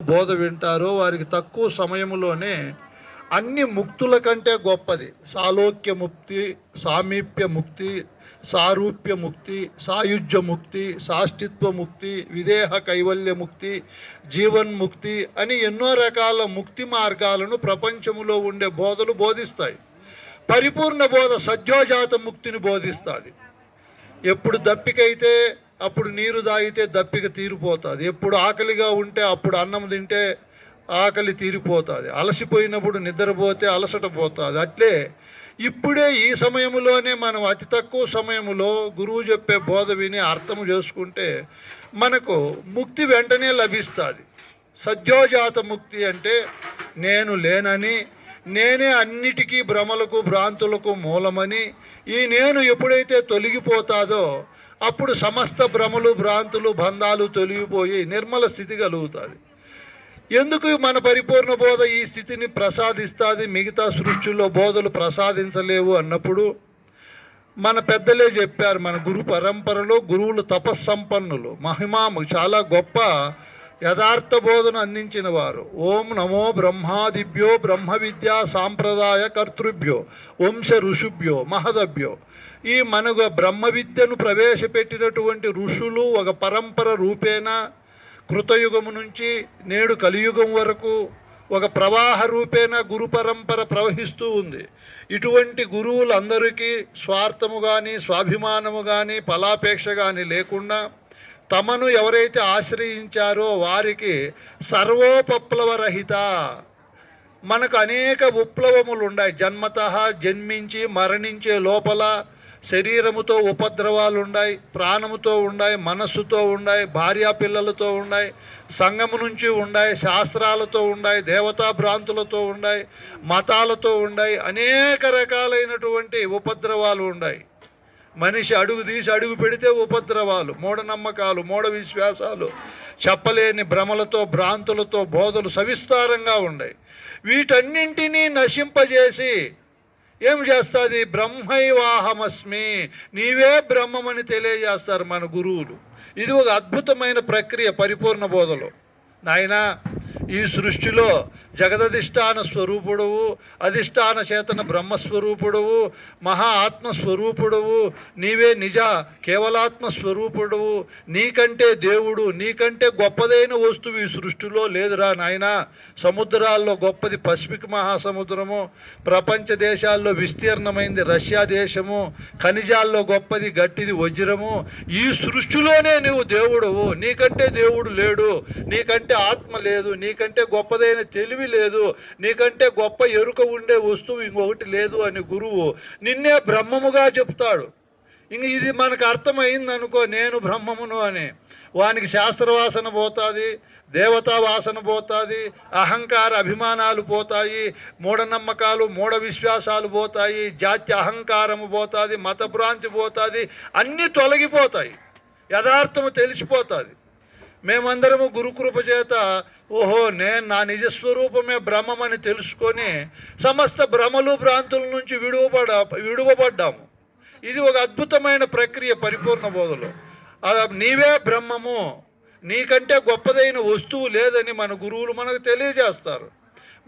బోధ వింటారో వారికి తక్కువ సమయంలోనే అన్ని ముక్తుల కంటే గొప్పది సాలోక్య ముక్తి, సామీప్య ముక్తి, సారూప్య ముక్తి, సాయుజ్య ముక్తి, సాష్టిత్వ ముక్తి, విదేహ కైవల్య ముక్తి, జీవన్ముక్తి అని ఎన్నో రకాల ముక్తి మార్గాలను ప్రపంచంలో ఉండే బోధలు బోధిస్తాయి. పరిపూర్ణ బోధ సద్యోజాత ముక్తిని బోధిస్తుంది. ఎప్పుడు దప్పికైతే అప్పుడు నీరు తాగితే దప్పిక తీరిపోతుంది. ఎప్పుడు ఆకలిగా ఉంటే అప్పుడు అన్నం తింటే ఆకలి తీరిపోతుంది. అలసిపోయినప్పుడు నిద్రపోతే అలసట పోతుంది. అట్లే ఇప్పుడే ఈ సమయంలోనే మనం అతి తక్కువ సమయంలో గురువు చెప్పే బోధ విని అర్థం చేసుకుంటే మనకు ముక్తి వెంటనే లభిస్తుంది. సద్యోజాత ముక్తి అంటే నేను లేనని, నేనే అన్నిటికీ భ్రమలకు భ్రాంతులకు మూలమని, ఈ నేను ఎప్పుడైతే తొలగిపోతాదో అప్పుడు సమస్త భ్రమలు భ్రాంతులు బంధాలు తొలగిపోయి నిర్మల స్థితి కలుగుతుంది. ఎందుకు మన పరిపూర్ణ బోధ ఈ స్థితిని ప్రసాదిస్తుంది, మిగతా సృష్టిలో బోధలు ప్రసాదించలేవు అన్నప్పుడు మన పెద్దలే చెప్పారు. మన గురు పరంపరలో గురువులు తపస్సంపన్నులు, మహిమా చాలా గొప్ప యథార్థ బోధను అందించిన వారు. ఓం నమో బ్రహ్మాదిభ్యో బ్రహ్మ విద్యా సాంప్రదాయ కర్తృభ్యో వంశ ఋషుభ్యో మహదభ్యో. ఈ మనకు బ్రహ్మ విద్యను ప్రవేశపెట్టినటువంటి ఋషులు ఒక పరంపర రూపేణ కృతయుగము నుంచి నేడు కలియుగం వరకు ఒక ప్రవాహ రూపేణ గురు పరంపర ప్రవహిస్తూ ఉంది. ఇటువంటి గురువులందరికీ స్వార్థము కానీ స్వాభిమానము కానీ ఫలాపేక్ష కానీ లేకుండా తమను ఎవరైతే ఆశ్రయించారో వారికి సర్వోపప్లవరహిత. మనకు అనేక విప్లవములు ఉన్నాయి. జన్మతః జన్మించి మరణించే లోపల శరీరముతో ఉపద్రవాలు ఉన్నాయి, ప్రాణముతో ఉన్నాయి, మనస్సుతో ఉన్నాయి, భార్యా పిల్లలతో ఉన్నాయి, సంఘము నుంచి ఉన్నాయి, శాస్త్రాలతో ఉన్నాయి, దేవతా భ్రాంతులతో ఉన్నాయి, మతాలతో ఉన్నాయి, అనేక రకాలైనటువంటి ఉపద్రవాలు ఉన్నాయి. మనిషి అడుగు తీసి అడుగు పెడితే ఉపద్రవాలు, మూఢనమ్మకాలు, మూఢ విశ్వాసాలు, చెప్పలేని భ్రమలతో భ్రాంతులతో బోధలు సవిస్తారంగా ఉన్నాయి. వీటన్నింటినీ నశింపజేసి ఏం చేస్తుంది? బ్రహ్మైవాహమస్మి, నీవే బ్రహ్మమని తెలియజేస్తారు మన గురువులు. ఇది ఒక అద్భుతమైన ప్రక్రియ పరిపూర్ణ బోధలో. నాయనా, ఈ సృష్టిలో జగదధిష్టాన స్వరూపుడవు, అధిష్టాన చేతన బ్రహ్మస్వరూపుడవు, మహా ఆత్మస్వరూపుడవు, నీవే నిజ కేవలాత్మ స్వరూపుడవు. నీకంటే దేవుడు, నీకంటే గొప్పదైన వస్తువు ఈ సృష్టిలో లేదురా నాయనా. సముద్రాల్లో గొప్పది పసిఫిక్ మహాసముద్రము, ప్రపంచ దేశాల్లో విస్తీర్ణమైంది రష్యా దేశము, ఖనిజాల్లో గొప్పది గట్టిది వజ్రము. ఈ సృష్టిలోనే నువ్వు దేవుడవు, నీకంటే దేవుడు లేడు, నీకంటే ఆత్మ లేదు, నీకంటే గొప్పదైన తెలివి లేదు, నీకంటే గొప్ప ఎరుక ఉండే వస్తువు ఇంకొకటి లేదు అని గురువు నిన్నే బ్రహ్మముగా చెప్తాడు. ఇంక ఇది మనకు అర్థమైంది అనుకో, నేను బ్రహ్మమును అని. వానికి శాస్త్రవాసన పోతుంది, దేవతా వాసన పోతుంది, అహంకార అభిమానాలు పోతాయి, మూఢనమ్మకాలు మూఢ విశ్వాసాలు పోతాయి, జాత్య అహంకారము పోతుంది, మతభ్రాంతి పోతుంది, అన్నీ తొలగిపోతాయి, యథార్థము తెలిసిపోతుంది. మేమందరము గురుకృప చేత ఓహో నేను నా నిజస్వరూపమే బ్రహ్మమని తెలుసుకొని సమస్త భ్రమలు భ్రాంతుల నుంచి విడువబడ్డాము. ఇది ఒక అద్భుతమైన ప్రక్రియ పరిపూర్ణ బోధలో. నీవే బ్రహ్మము, నీకంటే గొప్పదైన వస్తువు లేదని మన గురువులు మనకు తెలియజేస్తారు.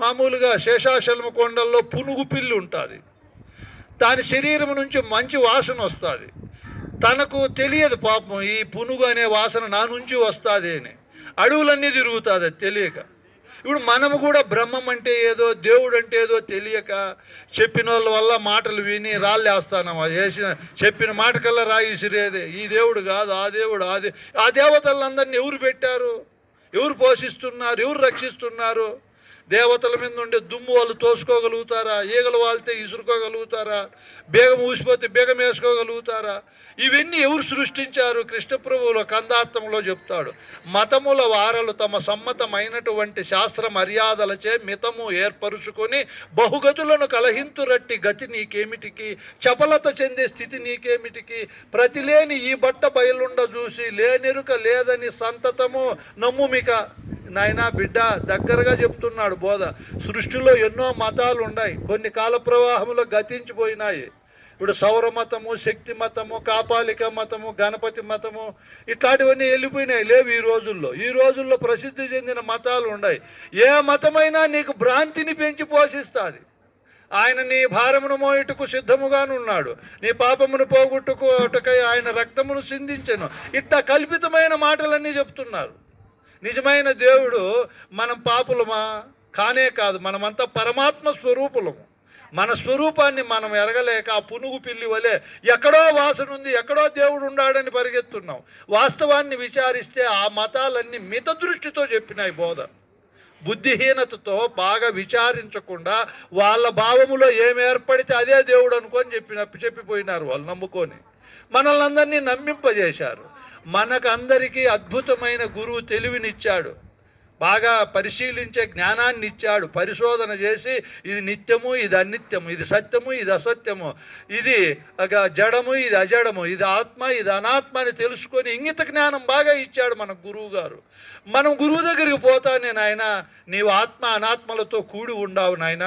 మామూలుగా శేషాచలమ కొండల్లో పునుగు పిల్లి ఉంటుంది. దాని శరీరం నుంచి మంచి వాసన వస్తుంది. తనకు తెలియదు పాపం, ఈ పునుగు అనే వాసన నా నుంచి వస్తుంది అని. అడవులన్నీ తిరుగుతుంది అది తెలియక. ఇప్పుడు మనము కూడా బ్రహ్మం అంటే ఏదో దేవుడు అంటే ఏదో తెలియక చెప్పిన వాళ్ళ వల్ల మాటలు విని రాళ్ళేస్తాను. అది వేసిన చెప్పిన మాట కల్లా రాయి విసిరేదే. ఈ దేవుడు కాదు, ఆ దేవుడు, ఆ దేవతలందరినీ ఎవరు పెట్టారు, ఎవరు పోషిస్తున్నారు, ఎవరు రక్షిస్తున్నారు? దేవతల మీద ఉండే దుమ్ము వాళ్ళు తోసుకోగలుగుతారా? ఈగలు వాళ్తే ఇసురుకోగలుగుతారా? బేగం ఊసిపోతే బేగం వేసుకోగలుగుతారా? ఇవన్నీ ఎవరు సృష్టించారు? కృష్ణప్రభువుల కందార్థంలో చెప్తాడు, మతముల వారలు తమ సమ్మతమైనటువంటి శాస్త్ర మర్యాదలచే మితము ఏర్పరుచుకొని బహుగతులను కలహింతురట్టి గతి నీకేమిటికి, చపలత చెందే స్థితి నీకేమిటికి, ప్రతిలేని ఈ బట్ట బయలుండ చూసి లేనెరుక లేదని సంతతము నమ్ముమిక. నాయనా బిడ్డ, దగ్గరగా చెప్తున్నాడు బోధ. సృష్టిలో ఎన్నో మతాలు ఉన్నాయి, కొన్ని కాల ప్రవాహంలో గతించిపోయినాయి. ఇప్పుడు సౌర మతము, శక్తి మతము, కాపాలిక మతము, గణపతి మతము ఇట్లాంటివన్నీ వెళ్ళిపోయినాయి, లేవు ఈ రోజుల్లో. ఈ రోజుల్లో ప్రసిద్ధి చెందిన మతాలు ఉన్నాయి. ఏ మతమైనా నీకు భ్రాంతిని పెంచి పోషిస్తుంది. ఆయన నీ భారమును మోయుటకు సిద్ధముగానున్నాడు, నీ పాపమును పోగొట్టుకోటకై ఆయన రక్తమును సిందించెను. ఇట్లా కల్పితమైన మాటలన్నీ చెప్తున్నారు. నిజమైన దేవుడు మనం పాపులమా? కానే కాదు. మనమంతా పరమాత్మ స్వరూపులము. మన స్వరూపాన్ని మనం ఎరగలేక ఆ పునుగు పిల్లి వలె ఎక్కడో వాసన ఉంది, ఎక్కడో దేవుడు ఉన్నాడని పరిగెత్తున్నాం. వాస్తవాన్ని విచారిస్తే ఆ మతాలన్నీ మిత దృష్టితో చెప్పినాయి బోధ. బుద్ధిహీనతతో బాగా విచారించకుండా వాళ్ళ భావములో ఏమి ఏర్పడితే అదే దేవుడు అనుకొని చెప్పిపోయినారు వాళ్ళు నమ్ముకొని. మనల్ని అందరినీ నమ్మింపజేశారు. మనకందరికీ అద్భుతమైన గురువు తెలివినిచ్చాడు, బాగా పరిశీలించే జ్ఞానాన్ని ఇచ్చాడు. పరిశోధన చేసి ఇది నిత్యము, ఇది అనిత్యము, ఇది సత్యము, ఇది అసత్యము, ఇది జడము, ఇది అజడము, ఇది ఆత్మ, ఇది అనాత్మ అని తెలుసుకొని ఇంగిత జ్ఞానం బాగా ఇచ్చాడు మన గురువు గారు. మనం గురువు దగ్గరికి పోతానే, నాయన నీవు ఆత్మ అనాత్మలతో కూడి ఉండావు నాయన,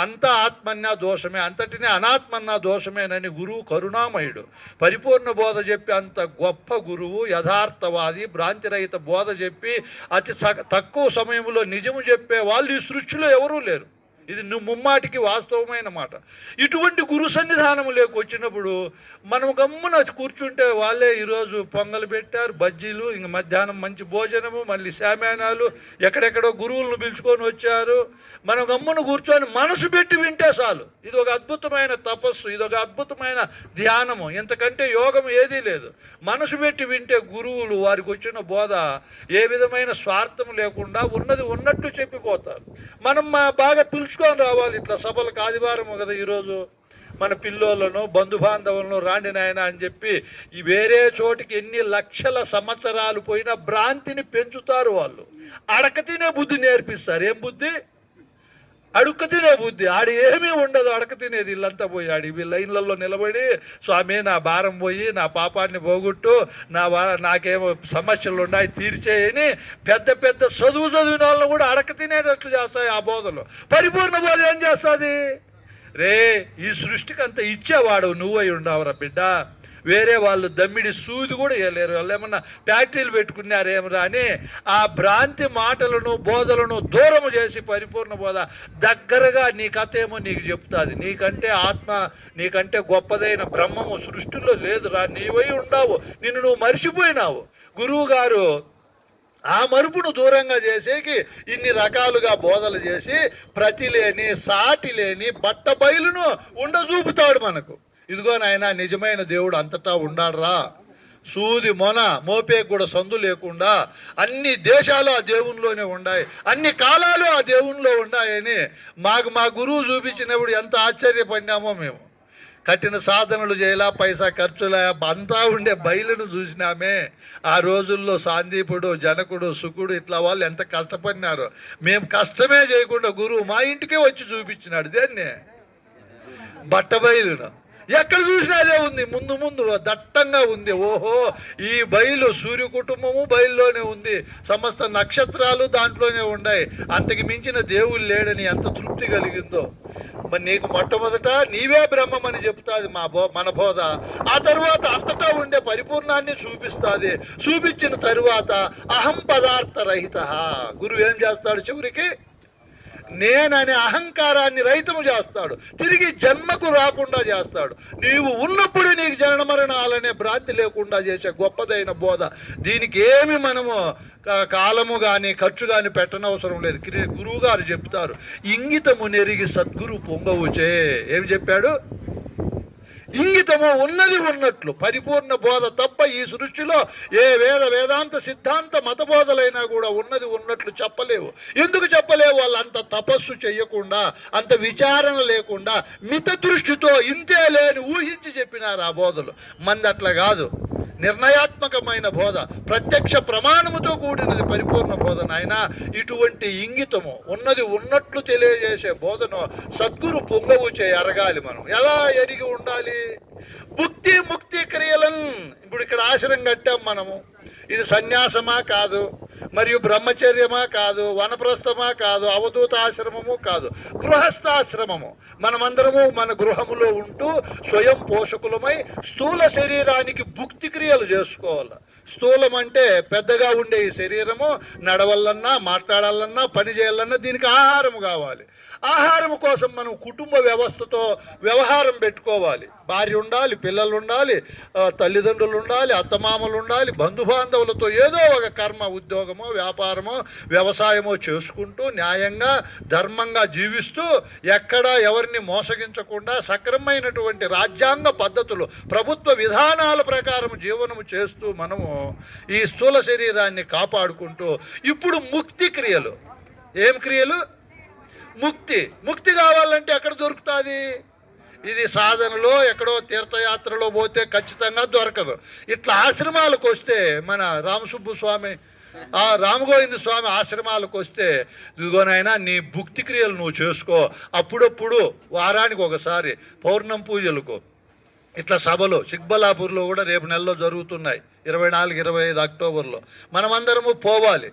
అంతా ఆత్మన్నా దోషమే, అంతటినే అనాత్మన్నా దోషమేనని గురువు కరుణామయుడు. పరిపూర్ణ బోధ చెప్పి అంత గొప్ప గురువు, యథార్థవాది, భ్రాంతిరహిత బోధ చెప్పి అతి తక్కువ సమయంలో నిజము చెప్పే వాళ్ళు ఈ సృష్టిలో ఎవరూ లేరు. ఇది ముమ్మాటికి వాస్తవమైన మాట. ఇటువంటి గురు సన్నిధానము వచ్చినప్పుడు మనం గమ్మున కూర్చుంటే వాళ్ళే ఈరోజు పొంగలు పెట్టారు, బజ్జీలు, ఇంక మధ్యాహ్నం మంచి భోజనము, మళ్ళీ శామ్యానాలు, ఎక్కడెక్కడో గురువులను పిలుచుకొని వచ్చారు. మనం గమ్మున కూర్చొని మనసు పెట్టి వింటే చాలు. ఇది ఒక అద్భుతమైన తపస్సు, ఇది ఒక అద్భుతమైన ధ్యానము. ఇంతకంటే యోగం ఏదీ లేదు. మనసు పెట్టి వింటే గురువులు వారికి వచ్చిన బోధ ఏ విధమైన స్వార్థం లేకుండా ఉన్నది ఉన్నట్టు చెప్పిపోతారు. మనం బాగా పిలుచుకొని రావాలి. ఇట్లా సభలకు ఆదివారం కదా ఈరోజు మన పిల్లోళ్ళను, బంధుబాంధవులను రాండి నాయన అని చెప్పి ఈ వేరే చోటికి ఎన్ని లక్షల సంవత్సరాలు పోయినా భ్రాంతిని పెంచుతారు వాళ్ళు. అడక తినే బుద్ధి నేర్పిస్తారు. ఏం బుద్ధి? అడుక్క తినే బుద్ధి. ఆడి ఏమీ ఉండదు, అడక తినేది. ఇల్లంతా పోయి ఆడి లైన్లలో నిలబడి, స్వామి నా భారం పోయి, నా పాపాన్ని పోగొట్టు, నాకేమో సమస్యలు ఉన్నాయి తీర్చేయని పెద్ద పెద్ద చదివిన వాళ్ళని కూడా అడక తినేటట్లు చేస్తాయి ఆ బోధలు. పరిపూర్ణ బోధ ఏం చేస్తుంది? రే ఈ సృష్టికి అంత ఇచ్చేవాడు నువ్వై ఉండవురా బిడ్డ, వేరే వాళ్ళు దమ్మిడి సూది కూడా వేయలేరు. వాళ్ళు ఏమన్నా ఫ్యాక్టరీలు పెట్టుకున్నారేమరా అని ఆ భ్రాంతి మాటలను బోధలను దూరము చేసి పరిపూర్ణ బోధ దగ్గరగా నీ కథ ఏమో నీకు చెప్తుంది. నీకంటే ఆత్మ, నీకంటే గొప్పదైన బ్రహ్మము సృష్టిలో లేదురా, నీవై ఉండావు, నిన్ను నువ్వు మర్చిపోయినావు. గురువు గారు ఆ మరుపును దూరంగా చేసేకి ఇన్ని రకాలుగా బోధలు చేసి ప్రతి లేని సాటి లేని బట్ట బయలును ఉండజూపుతాడు మనకు. ఇదిగో నాయన నిజమైన దేవుడు అంతటా ఉండాడురా, సూది మొన మోపే కూడా సందు లేకుండా అన్ని దేశాలు ఆ దేవునిలోనే ఉన్నాయి, అన్ని కాలాలు ఆ దేవునిలో ఉన్నాయని మాకు మా గురువు చూపించినప్పుడు ఎంత ఆశ్చర్యపడినామో మేము. కఠిన సాధనలు చేయాల, పైసా ఖర్చులా, అంతా ఉండే బయలును చూసినామే. ఆ రోజుల్లో సాందీపుడు, జనకుడు, సుకుడు ఇట్లా వాళ్ళు ఎంత కష్టపడినారో. మేము కష్టమే చేయకుండా గురువు మా ఇంటికే వచ్చి చూపించినాడు. దేన్ని? బట్టబయలును. ఎక్కడ చూసినా అదే ఉంది, ముందు ముందు దట్టంగా ఉంది. ఓహో ఈ బయలు సూర్య కుటుంబము బయలులోనే ఉంది, సమస్త నక్షత్రాలు దాంట్లోనే ఉన్నాయి, అంతకు మించిన దేవుడు లేడని ఎంత తృప్తి కలిగిందో. మరి నీకు మొట్టమొదట నీవే బ్రహ్మమని చెప్తుంది మన బోధ. ఆ తర్వాత అంతటా ఉండే పరిపూర్ణాన్ని చూపిస్తుంది. చూపించిన తరువాత అహం పదార్థ రహిత గురువు ఏం చేస్తాడు? చివరికి నేననే అహంకారాన్ని రహితము చేస్తాడు, తిరిగి జన్మకు రాకుండా చేస్తాడు. నీవు ఉన్నప్పుడు నీకు జనన మరణాలనే భ్రాంతి లేకుండా చేసే గొప్పదైన బోధ. దీనికి ఏమి మనము కాలము కానీ ఖర్చు కానీ పెట్టనవసరం లేదు. గురువు గారు చెప్తారు, ఇంగితము నెరిగి సద్గురు పొంగవుచే. ఏమి చెప్పాడు? ఇంగితము ఉన్నది ఉన్నట్లు పరిపూర్ణ బోధ తప్ప ఈ సృష్టిలో ఏ వేదాంత సిద్ధాంత మతబోధలైనా కూడా ఉన్నది ఉన్నట్లు చెప్పలేవు. ఎందుకు చెప్పలేవు? వాళ్ళు అంత తపస్సు చేయకుండా, అంత విచారణ లేకుండా మిత దృష్టితో ఇంతే లేని ఊహించి చెప్పినారు ఆ బోధలు. మంది అట్లా కాదు, నిర్ణయాత్మకమైన బోధ, ప్రత్యక్ష ప్రమాణముతో కూడినది పరిపూర్ణ బోధ. నాయన ఇటువంటి ఇంగితము ఉన్నది ఉన్నట్లు తెలియజేసే బోధను సద్గురు పొంగవు అరగాలి. మనం ఎలా ఎరిగి ఉండాలి? భుక్తి ముక్తి క్రియలను ఇప్పుడు ఇక్కడ ఆశ్రయం కట్టాం మనము. ఇది సన్యాసమా కాదు, మరియు బ్రహ్మచర్యమా కాదు, వనప్రస్థమా కాదు, అవధూత ఆశ్రమము కాదు, గృహస్థాశ్రమము. మనమందరము మన గృహములో ఉంటూ స్వయం పోషకులమై స్థూల శరీరానికి భుక్తి క్రియలు చేసుకోవాలి. స్థూలం అంటే పెద్దగా ఉండే ఈ శరీరము నడవల్లన్నా, మాట్లాడాలన్నా, పని చేయాలన్నా దీనికి ఆహారం కావాలి. ఆహారం కోసం మనం కుటుంబ వ్యవస్థతో వ్యవహారం పెట్టుకోవాలి. భార్య ఉండాలి, పిల్లలు ఉండాలి, తల్లిదండ్రులు ఉండాలి, అత్తమామలు ఉండాలి, బంధుబాంధవులతో ఏదో ఒక కర్మ, ఉద్యోగమో, వ్యాపారమో, వ్యవసాయమో చేసుకుంటూ న్యాయంగా ధర్మంగా జీవిస్తూ ఎక్కడా ఎవరిని మోసగించకుండా సక్రమైనటువంటి రాజ్యాంగ పద్ధతులు, ప్రభుత్వ విధానాల ప్రకారం జీవనము చేస్తూ మనము ఈ స్థూల శరీరాన్ని కాపాడుకుంటూ ఇప్పుడు ముక్తి క్రియలు. ఏం క్రియలు? ముక్తి కావాలంటే ఎక్కడ దొరుకుతుంది? ఇది సాధనలో ఎక్కడో తీర్థయాత్రలో పోతే ఖచ్చితంగా దొరకదు. ఇట్లా ఆశ్రమాలకు వస్తే మన రామసుబ్బు స్వామి, రామగోవింద స్వామి ఆశ్రమాలకు వస్తే ఇదిగోనైనా నీ భుక్తి క్రియలు నువ్వు చేసుకో. అప్పుడప్పుడు వారానికి ఒకసారి పౌర్ణమి పూజలకు ఇట్లా సభలు చిక్బలాపూర్లో కూడా రేపు నెలలో జరుగుతున్నాయి, 24-25 అక్టోబర్లో. మనమందరము పోవాలి.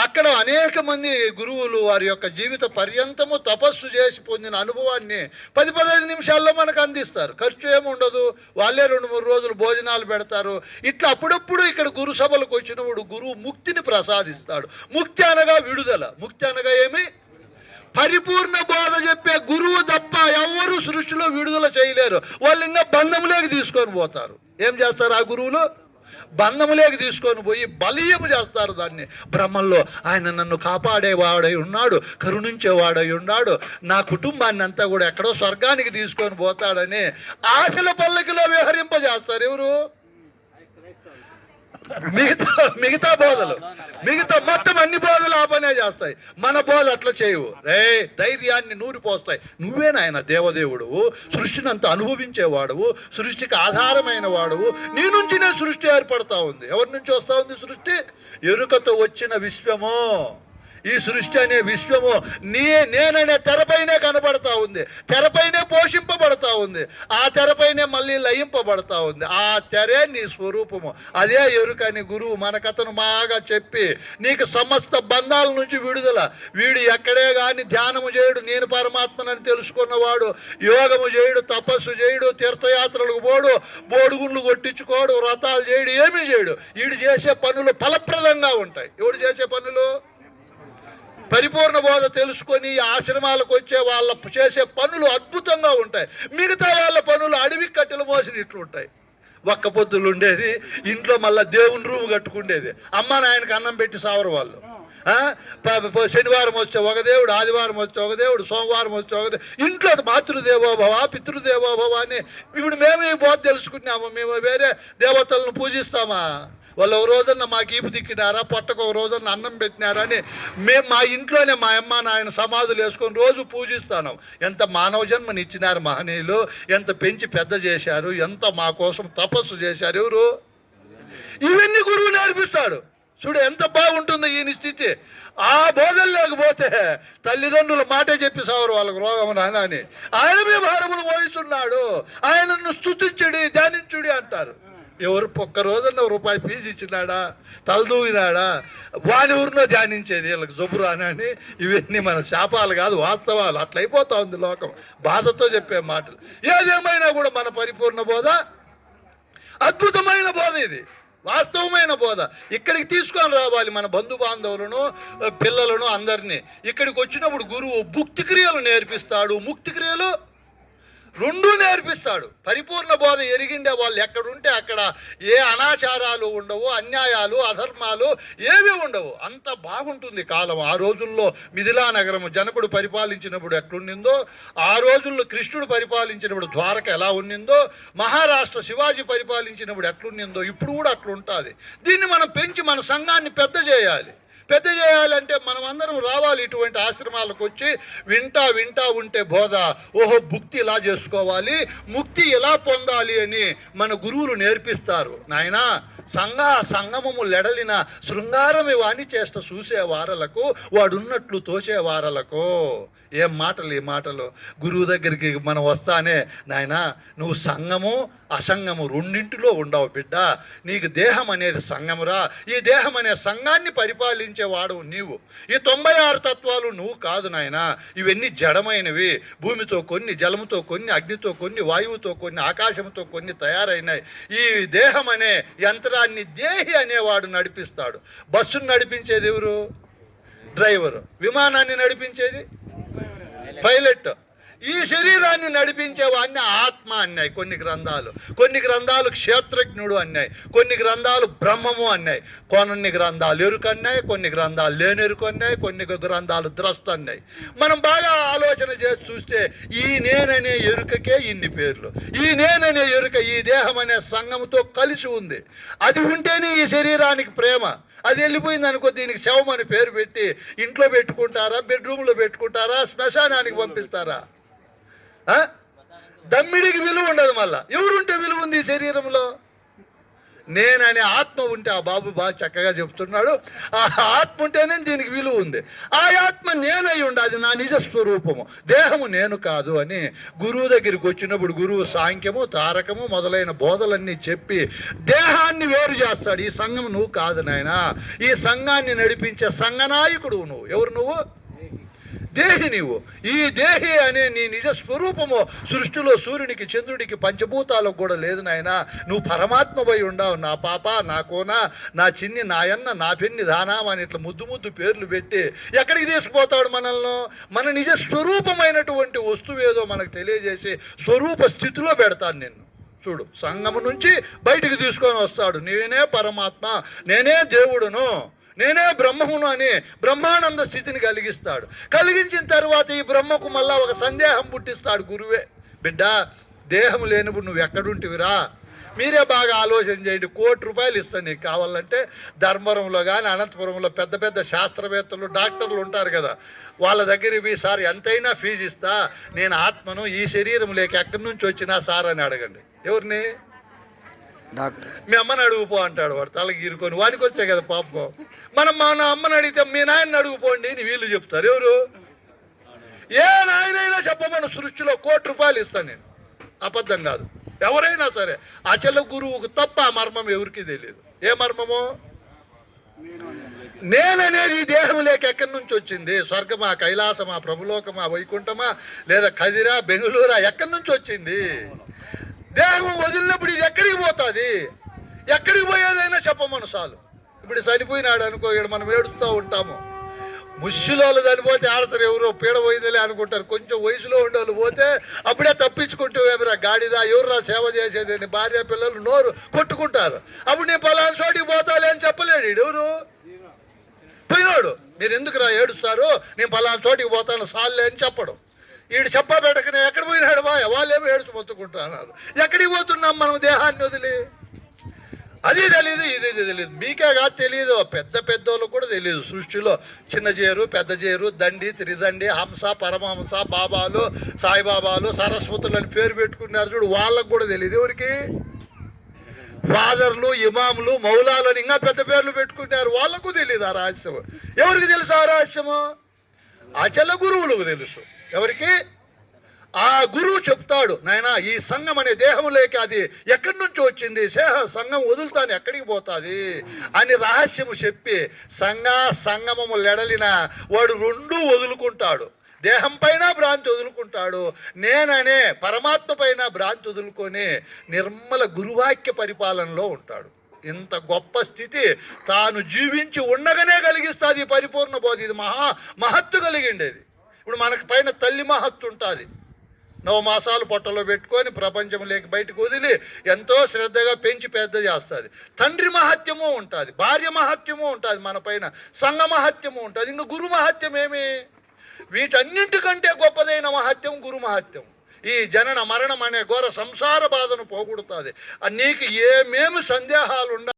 అక్కడ అనేక మంది గురువులు వారి యొక్క జీవిత పర్యంతము తపస్సు చేసి పొందిన అనుభవాన్ని 10-15 నిమిషాల్లో మనకు అందిస్తారు. ఖర్చు ఏముండదు, వాళ్ళే 2-3 రోజులు భోజనాలు పెడతారు. ఇట్లా అప్పుడప్పుడు ఇక్కడ గురు సభలకు వచ్చినప్పుడు గురువు ముక్తిని ప్రసాదిస్తాడు. ముక్తి అనగా విడుదల. ముక్తి అనగా ఏమి? పరిపూర్ణ బోధ చెప్పే గురువు తప్ప ఎవరు సృష్టిలో విడుదల చేయలేరు. వాళ్ళు ఇంకా బంధంలోకి తీసుకొని పోతారు. ఏం చేస్తారు ఆ గురువులు? బంధములేకి తీసుకొని పోయి బలీయము చేస్తారు దాన్ని. బ్రహ్మంలో ఆయన నన్ను కాపాడేవాడై ఉన్నాడు, కరుణించేవాడై ఉన్నాడు, నా కుటుంబాన్ని అంతా కూడా ఎక్కడో స్వర్గానికి తీసుకొని పోతాడని ఆశల పల్లకిలో విహరింపజేస్తారు. ఎవరు? మిగతా బోధలు, మొత్తం అన్ని బోధలు ఆ పనే చేస్తాయి. మన బోధ అట్లా చేయవు. ధైర్యాన్ని నూరిపోస్తాయి. నువ్వే నాయన దేవదేవుడు, సృష్టిని అంత అనుభవించేవాడువు, సృష్టికి ఆధారమైన వాడువు. నీ నుంచినే సృష్టి ఏర్పడతా ఉంది. ఎవరి నుంచి వస్తూ ఉంది సృష్టి? ఎరుకతో వచ్చిన విశ్వము. ఈ సృష్టి అనే విశ్వము నేననే తెరపైనే కనబడతా ఉంది, తెరపైనే పోషింపబడతా ఉంది, ఆ తెరపైనే మళ్ళీ లయింపబడతా ఉంది. ఆ తెరే నీ స్వరూపము. అదే ఎరుకని గురువు మనకతను బాగా చెప్పి నీకు సమస్త బంధాల నుంచి విడుదల. వీడు ఎక్కడే కానీ ధ్యానము చేయడు, నేను పరమాత్మనని తెలుసుకున్నవాడు, యోగము చేయడు, తపస్సు చేయడు, తీర్థయాత్రలకు పోడు, బోడుగుండ్లు కొట్టించుకోడు, వ్రతాలు చేయడు, ఏమీ చేయడు. వీడు చేసే పనులు ఫలప్రదంగా ఉంటాయి. ఎవడు చేసే పనులు? పరిపూర్ణ బోధ తెలుసుకొని ఆశ్రమాలకు వచ్చే వాళ్ళ చేసే పనులు అద్భుతంగా ఉంటాయి. మిగతా వాళ్ళ పనులు అడవి కట్టెలు మోసినట్లు ఉంటాయి. ఒక్క పొద్దులు ఉండేది, ఇంట్లో మళ్ళీ దేవుని రూము కట్టుకుండేది, అమ్మ నాయనకి అన్నం పెట్టి సావరు వాళ్ళు. శనివారం వస్తే ఒక దేవుడు, ఆదివారం వస్తే ఒక దేవుడు, సోమవారం వస్తే ఒక దేవుడు. ఇంట్లో మాతృదేవోభవ, పితృదేవోభవ అని ఇప్పుడు మేము ఈ బోధ తెలుసుకున్నాము. మేము వేరే దేవతలను పూజిస్తామా? వాళ్ళు ఒక రోజన్నా మాకు ఈపు దిక్కినారా, పొట్టకు ఒక రోజన్నా అన్నం పెట్టినారా అని మేము మా ఇంట్లోనే మా అమ్మ నాయన సమాధులు వేసుకొని రోజు పూజిస్తాను. ఎంత మానవ జన్మని ఇచ్చినారు మహనీయులు, ఎంత పెంచి పెద్ద చేశారు, ఎంత మా కోసం తపస్సు చేశారు. ఎవరు? ఇవన్నీ గురువు నేర్పిస్తాడు. చూడు ఎంత బాగుంటుందో ఈయన స్థితి. ఆ బోధలు లేకపోతే తల్లిదండ్రుల మాటే చెప్పి సావరు వాళ్ళకు రోగము నాన్న అని. ఆయన మీ భారములు మోయిస్తున్నాడు, ఆయనను స్తుతించుడి, ధ్యానించుడి అంటారు. ఎవరు ఒక్క రోజున్న రూపాయి ఫీజు ఇచ్చినాడా, తలదూగినాడా? వాని ఊరినో ధ్యానించేది వీళ్ళకి జబ్బురు అని. ఇవన్నీ మన శాపాలు కాదు, వాస్తవాలు. అట్లయిపోతా ఉంది లోకం. బాధతో చెప్పే మాటలు. ఏదేమైనా కూడా మన పరిపూర్ణ బోధ అద్భుతమైన బోధ, ఇది వాస్తవమైన బోధ. ఇక్కడికి తీసుకొని రావాలి మన బంధు బాంధవులను, పిల్లలను, అందరినీ. ఇక్కడికి వచ్చినప్పుడు గురువు భుక్తి క్రియలు నేర్పిస్తాడు, ముక్తి క్రియలు రెండూ నేర్పిస్తాడు. పరిపూర్ణ బోధ ఎరిగిండే వాళ్ళు ఎక్కడుంటే అక్కడ ఏ అనాచారాలు ఉండవు, అన్యాయాలు, అధర్మాలు ఏవి ఉండవు. అంత బాగుంటుంది కాలం. ఆ రోజుల్లో మిథిలా నగరము జనకుడు పరిపాలించినప్పుడు ఎట్లుండిందో, ఆ రోజుల్లో కృష్ణుడు పరిపాలించినప్పుడు ద్వారక ఎలా ఉండిందో, మహారాష్ట్ర శివాజీ పరిపాలించినప్పుడు ఎట్లుండిందో ఇప్పుడు కూడా అట్లుంటుంది. దీన్ని మనం పెంచి మన సంఘాన్ని పెద్ద చేయాలంటే మనం అందరం రావాలి ఇటువంటి ఆశ్రమాలకు వచ్చి వింటా ఉంటే బోధ, ఓహో భుక్తి ఇలా చేసుకోవాలి, ముక్తి ఎలా పొందాలి అని మన గురువులు నేర్పిస్తారు. నాయనా సంగమము లెడలిన శృంగారమి వాణి చేష్ట చూసేవారలకు వాడున్నట్లు తోచేవారలకు. ఏం మాటలు ఈ మాటలు. గురువు దగ్గరికి మనం వస్తానే, నాయన నువ్వు సంఘము అసంగము రెండింటిలో ఉండవు బిడ్డ, నీకు దేహం అనేది సంఘమురా, ఈ దేహం అనే సంఘాన్ని పరిపాలించేవాడు నీవు. ఈ 96 తత్వాలు నువ్వు కాదు నాయన, ఇవన్నీ జడమైనవి. భూమితో కొన్ని, జలముతో కొన్ని, అగ్నితో కొన్ని, వాయువుతో కొన్ని, ఆకాశంతో కొన్ని తయారైనాయి. ఈ దేహం అనే యంత్రాన్ని దేహి అనేవాడు నడిపిస్తాడు. బస్సును నడిపించేది ఎవరు? డ్రైవరు. విమానాన్ని నడిపించేది పైలట్. ఈ శరీరాన్ని నడిపించేవాడిని ఆత్మ అన్నాయి కొన్ని గ్రంథాలు. కొన్ని గ్రంథాలు క్షేత్రజ్ఞుడు అన్నాయి, కొన్ని గ్రంథాలు బ్రహ్మము అన్నాయి, కొన్ని గ్రంథాలు ఎరుక అన్నాయి, కొన్ని గ్రంథాలు లేనెరుక అన్నాయి, కొన్ని గ్రంథాలు ద్రష్ట అన్నాయి. మనం బాగా ఆలోచన చేసి చూస్తే ఈ నేననే ఎరుకకే ఇన్ని పేర్లు. ఈ నేననే ఎరుక ఈ దేహం అనే సంఘంతో కలిసి ఉంది. అది ఉంటేనే ఈ శరీరానికి ప్రేమ. అది వెళ్ళిపోయింది అనుకో, దీనికి శవం అని పేరు పెట్టి ఇంట్లో పెట్టుకుంటారా, బెడ్రూమ్లో పెట్టుకుంటారా, శ్మశానానికి పంపిస్తారా? దమ్మిడికి విలువ ఉండదు. మళ్ళా ఎవరుంటే విలువ ఉంది ఈ శరీరంలో? నేననే ఆత్మ ఉంటే, ఆ బాబు బాగా చక్కగా చెప్తున్నాడు, ఆ ఆత్మ ఉంటేనే దీనికి విలువ ఉంది. ఆ ఆత్మ నేనై ఉండి, అది నా నిజ స్వరూపము, దేహము నేను కాదు అని గురువు దగ్గరికి వచ్చినప్పుడు గురువు సాంఖ్యము తారకము మొదలైన బోధలన్నీ చెప్పి దేహాన్ని వేరు చేస్తాడు. ఈ సంఘం నువ్వు కాదు నాయన, ఈ సంఘాన్ని నడిపించే సంఘనాయకుడు నువ్వు. ఎవరు నువ్వు? దేహి నీవు. ఈ దేహి అనే నీ నిజ స్వరూపము సృష్టిలో సూర్యునికి చంద్రుడికి పంచభూతాలకు కూడా లేదు నాయన. నువ్వు పరమాత్మపై ఉండవు. నా పాప, నా కోన, నా చిన్ని, నాయన్న, నా పెన్ని, దానాం అని ఇట్లా ముద్దు ముద్దు పేర్లు పెట్టి ఎక్కడికి తీసుకుపోతాడు మనల్ని? మన నిజ స్వరూపమైనటువంటి వస్తువు ఏదో మనకు తెలియజేసి స్వరూప స్థితిలో పెడతాను నిన్ను. చూడు, సంఘము నుంచి బయటికి తీసుకొని వస్తాడు. నేనే పరమాత్మ, నేనే దేవుడును, నేనే బ్రహ్మమును అని బ్రహ్మానంద స్థితిని కలిగిస్తాడు. కలిగించిన తర్వాత ఈ బ్రహ్మకు మళ్ళా ఒక సందేహం పుట్టిస్తాడు గురువే. బిడ్డ, దేహం లేనప్పుడు నువ్వు ఎక్కడుంటివిరా? మీరే బాగా ఆలోచన చేయండి. ₹1,00,00,000 ఇస్తాను నీకు కావాలంటే. ధర్మవరంలో కానీ అనంతపురంలో పెద్ద పెద్ద శాస్త్రవేత్తలు డాక్టర్లు ఉంటారు కదా, వాళ్ళ దగ్గర సార్ ఎంతైనా ఫీజు ఇస్తా, నేను ఆత్మను, ఈ శరీరం లేక ఎక్కడి నుంచి వచ్చినా సార్ అని అడగండి. ఎవరిని? డాక్టర్. మీ అమ్మని అడుగుపో అంటాడు వాడు తలకి గీరుకొని. వానికి వచ్చే కదా పాపం. మనం మన అమ్మని అడిగితే మీ నాయన్ని అడుగుపోండి అని వీళ్ళు చెప్తారు. ఎవరు? ఏ నాయనైనా చెప్పమను, సృష్టిలో ₹1,00,00,000 ఇస్తాను నేను, అబద్ధం కాదు. ఎవరైనా సరే అచల గురువుకు తప్ప ఆ మర్మం ఎవరికి తెలియదు. ఏ మర్మమో? నేననేది ఈ దేహం లేక ఎక్కడి నుంచి వచ్చింది? స్వర్గమా, కైలాసమా, ప్రభులోకమా, వైకుంఠమా, లేదా కదిరా, బెంగళూరా, ఎక్కడి నుంచి వచ్చింది? దేహం వదిలినప్పుడు ఇది ఎక్కడికి పోతుంది? ఎక్కడికి పోయేదైనా చెప్పమను చాలు. ఇప్పుడు చనిపోయినాడు అనుకో, ఇక్కడ మనం ఏడుస్తూ ఉంటాము. ముష్టిలో చనిపోతే ఆడతారు, ఎవరో పీడ పోయిందలే అనుకుంటారు. కొంచెం వయసులో ఉండేవాళ్ళు పోతే అప్పుడే తప్పించుకుంటూ ఏమిరా గాడిదా, ఎవర్రా సేవ చేసేది అని భార్య పిల్లలు నోరు కొట్టుకుంటారు. అప్పుడు నేను పలానా చోటికి పోతాలే అని చెప్పలేడు ఎవరు? పోయినాడు. మీరు ఎందుకురా ఏడుస్తారు, నేను పలానా చోటికి పోతాను సాల్లే అని చెప్పడం. వీడు చెప్పా పెట్టకనే ఎక్కడ పోయినాడు బా, వాళ్ళేమో ఏడుచు మొత్తుకుంటున్నారు. ఎక్కడికి పోతున్నాం మనం దేహాన్ని వదిలి? అది తెలీదు, ఇది తెలియదు. మీకే కాదు తెలియదు, పెద్ద పెద్దోళ్ళకు కూడా తెలియదు. సృష్టిలో చిన్న జేరు, పెద్ద జేరు, దండి, త్రిదండి, హంస, పరమహంస, బాబాలు, సాయిబాబాలు, సరస్వతులు అని పేరు పెట్టుకున్నారు చూడు, వాళ్ళకు కూడా తెలియదు. ఎవరికి? ఫాదర్లు, ఇమాములు, మౌలాలని ఇంకా పెద్ద పేర్లు పెట్టుకున్నారు, వాళ్ళకు తెలియదు ఆ రహస్యం. ఎవరికి తెలుసు ఆ రహస్యము? అచల గురువులకు తెలుసు. ఎవరికి? ఆ గురువు చెప్తాడు, నాయన ఈ సంఘం అనే దేహం లేక అది ఎక్కడి నుంచి వచ్చింది, సంఘం వదులుతాను ఎక్కడికి పోతుంది అని రహస్యము చెప్పి సంగమము లెడలిన వాడు రెండూ వదులుకుంటాడు. దేహం పైన భ్రాంతి వదులుకుంటాడు, నేననే పరమాత్మ పైన భ్రాంతి వదులుకొని నిర్మల గురువాక్య పరిపాలనలో ఉంటాడు. ఇంత గొప్ప స్థితి తాను జీవించి ఉండగానే కలిగిస్తుంది పరిపూర్ణ బోధ. ఇది మహత్తు కలిగిండేది. ఇప్పుడు మనకి పైన తల్లి మహత్తు ఉంటుంది. 9 మాసాలు పొట్టలో పెట్టుకొని ప్రపంచంలోకి బయటకు వదిలి ఎంతో శ్రద్ధగా పెంచి పెద్ద చేస్తుంది. తండ్రి మహత్యము ఉంటుంది, భార్య మహత్యము ఉంటుంది, మన పైన సంఘ మహత్యము ఉంటుంది. ఇంకా గురు మహత్యం ఏమి? వీటన్నింటికంటే గొప్పదైన మహత్యం గురు మహత్యం. ఈ జనన మరణం అనే ఘోర సంసార బాధను పోగొడుతుంది. నీకు ఏమేమి సందేహాలు ఉండాలి